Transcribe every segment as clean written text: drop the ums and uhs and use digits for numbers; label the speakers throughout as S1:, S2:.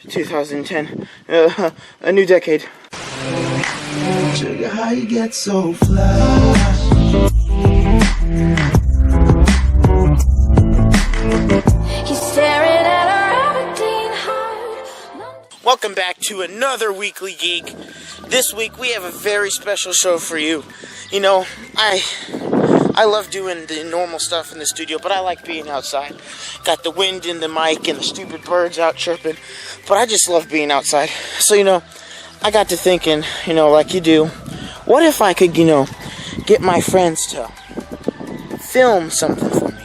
S1: 2010, a new decade.
S2: Sugar, how you get so fly?
S1: Welcome back to another Weekly Geek. This week we have a very special show for you. You know, I love doing the normal stuff in the studio, but I like being outside. Got the wind in the mic and the stupid birds out chirping, but I just love being outside. So, you know, I got to thinking, you know, like you do, what if I could, you know, get my friends to film something for me?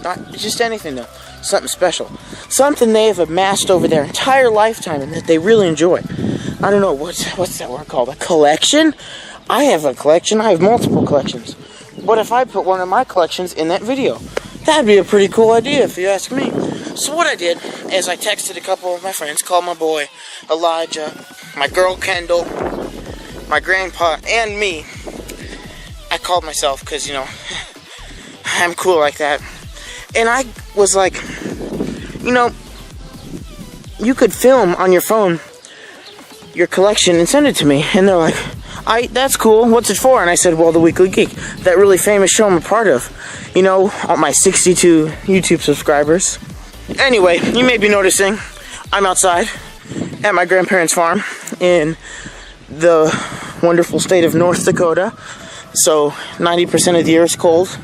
S1: Not just anything, though. Something special. Something they have amassed over their entire lifetime and that they really enjoy. I don't know, what's that word called? A collection? I have a collection. I have multiple collections. What if I put one of my collections in that video? That'd be a pretty cool idea if you ask me. So what I did is I texted a couple of my friends, called my boy Elijah, my girl Kendall, my grandpa, and me. I called myself because, you know, I'm cool like that. And I was like, you know, you could film on your phone your collection and send it to me. And they're like, that's cool. What's it for? And I said, well, the Weekly Geek, that really famous show I'm a part of. You know, all my 62 YouTube subscribers. Anyway, you may be noticing I'm outside at my grandparents' farm in the wonderful state of North Dakota. So 90% of the year is cold.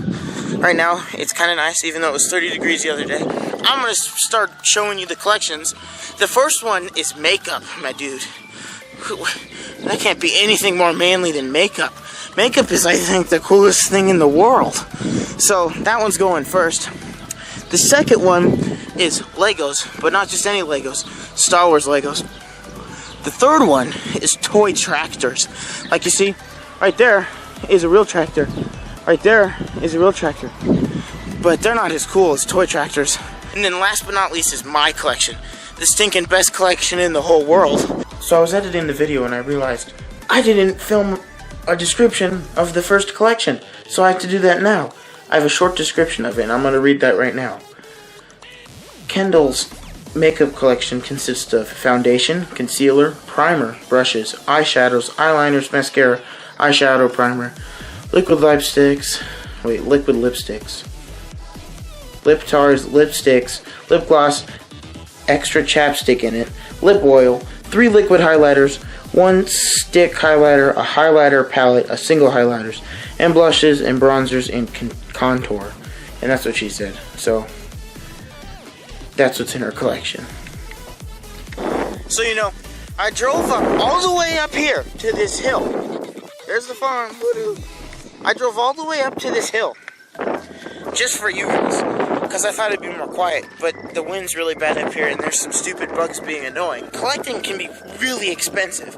S1: Right now, it's kind of nice, even though it was 30 degrees the other day. I'm going to start showing you the collections. The first one is makeup, my dude. That can't be anything more manly than makeup. Makeup is, I think, the coolest thing in the world. So, that one's going first. The second one is Legos, but not just any Legos. Star Wars Legos. The third one is toy tractors. Like you see, right there is a real tractor. Right there is a real tractor. But they're not as cool as toy tractors. And then last but not least is my collection. The stinking best collection in the whole world. So I was editing the video and I realized I didn't film a description of the first collection. So I have to do that now. I have a short description of it and I'm going to read that right now. Kendall's makeup collection consists of foundation, concealer, primer, brushes, eyeshadows, eyeliners, mascara, eyeshadow primer, liquid lipsticks, lip tars, lipsticks, lip gloss, extra chapstick in it, lip oil, 3 liquid highlighters, 1 stick highlighter, a highlighter palette, a single highlighters, and blushes and bronzers and contour. And that's what she said. So that's what's in her collection. So, you know, I drove up all the way up here to this hill. There's the farm. I drove all the way up to this hill just for you guys, because I thought it'd be more quiet, but the wind's really bad up here and there's some stupid bugs being annoying. Collecting can be really expensive.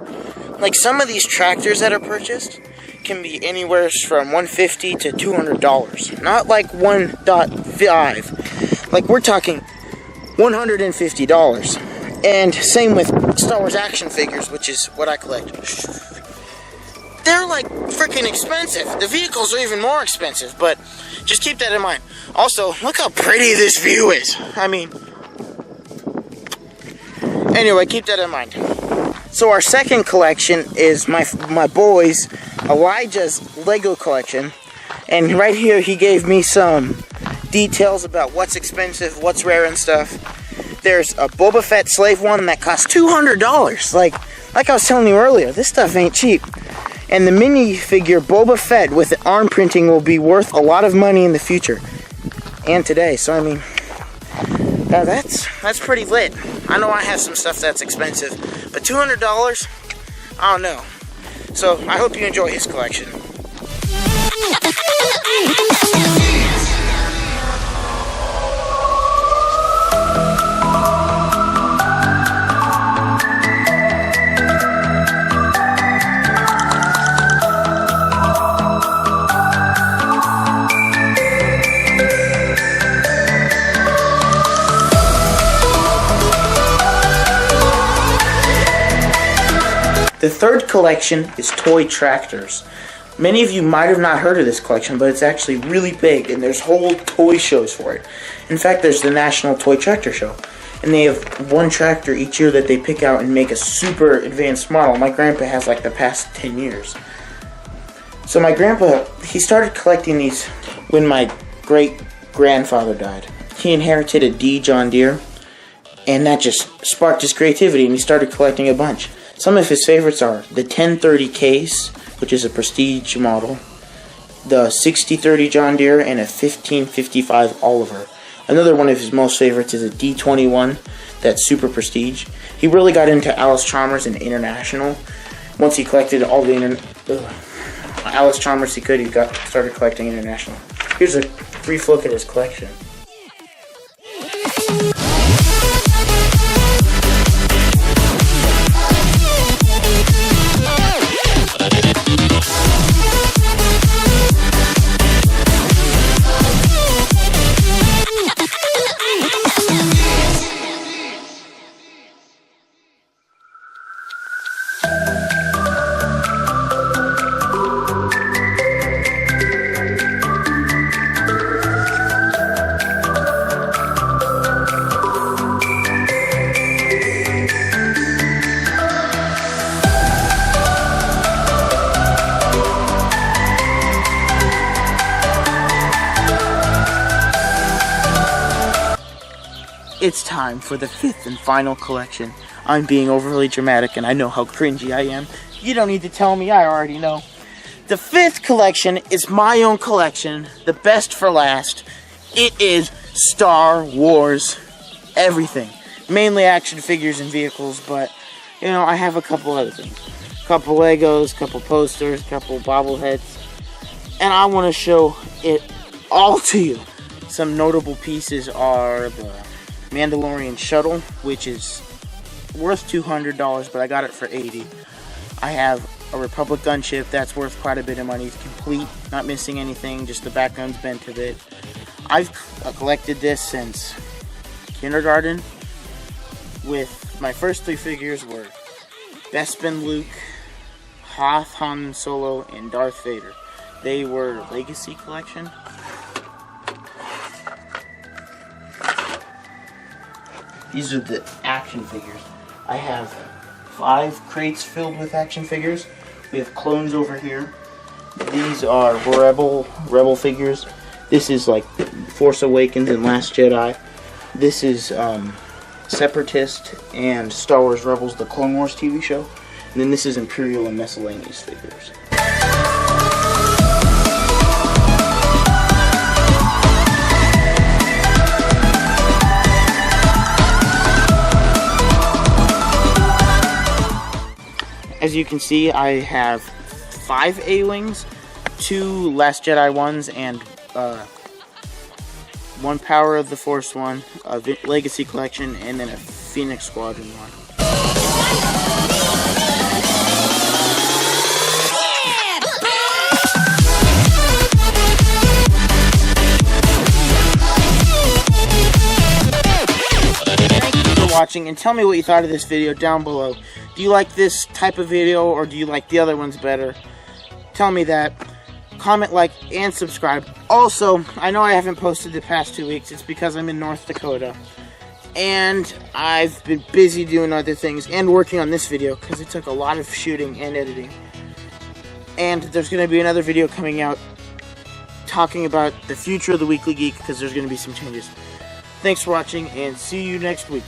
S1: Like some of these tractors that are purchased can be anywhere from $150 to $200. Not like 1.5. Like we're talking $150. And same with Star Wars action figures, which is what I collect. They're like freaking expensive. The vehicles are even more expensive, but just keep that in mind. Also, look how pretty this view is. I mean, anyway, keep that in mind. So our second collection is my boy's Elijah's Lego collection. And right here he gave me some details about what's expensive, what's rare and stuff. There's a Boba Fett slave one that costs $200. Like I was telling you earlier, this stuff ain't cheap. And the minifigure Boba Fett with the arm printing will be worth a lot of money in the future. And today. So, I mean, that's pretty lit. I know I have some stuff that's expensive. But $200? I don't know. So, I hope you enjoy his collection. The third collection is toy tractors. Many of you might have not heard of this collection, but it's actually really big, and there's whole toy shows for it. In fact, there's the National Toy Tractor Show. and they have one tractor each year that they pick out and make a super advanced model. My grandpa has like the past 10 years. So my grandpa, he started collecting these when my great-grandfather died. He inherited a D John Deere, and that just sparked his creativity, and he started collecting a bunch. Some of his favorites are the 1030 Case, which is a prestige model, the 6030 John Deere, and a 1555 Oliver. Another one of his most favorites is a D21, that's super prestige. He really got into Alice Chalmers and International. Once he collected all the Alice Chalmers he could, he started collecting International. Here's a brief look at his collection. It's time for the 5th and final collection. I'm being overly dramatic and I know how cringy I am. You don't need to tell me, I already know. The 5th collection is my own collection, the best for last. It is Star Wars everything. Mainly action figures and vehicles, but you know, I have a couple other things. A couple Legos, a couple posters, a couple bobbleheads. And I want to show it all to you. Some notable pieces are the Mandalorian shuttle, which is worth $200, but I got it for $80. I have a Republic gunship that's worth quite a bit of money. It's complete, not missing anything, just the back gun's bent a bit. I've collected this since kindergarten. With my first 3 figures were Bespin Luke, Hoth Han Solo, and Darth Vader. They were Legacy Collection. These are the action figures. I have 5 crates filled with action figures. We have clones over here. These are Rebel figures. This is like Force Awakens and Last Jedi. This is Separatist and Star Wars Rebels, the Clone Wars TV show. And then this is Imperial and miscellaneous figures. As you can see, I have 5 A-Wings, 2 Last Jedi ones, and 1 Power of the Force one, a Legacy Collection, and then a Phoenix Squadron one. Watching, and tell me what you thought of this video down below. Do you like this type of video or do you like the other ones better? Tell me that. Comment, like, and subscribe. Also, I know I haven't posted the past 2 weeks. It's because I'm in North Dakota and I've been busy doing other things and working on this video because it took a lot of shooting and editing. And there's going to be another video coming out talking about the future of the Weekly Geek because there's going to be some changes. Thanks for watching and see you next week.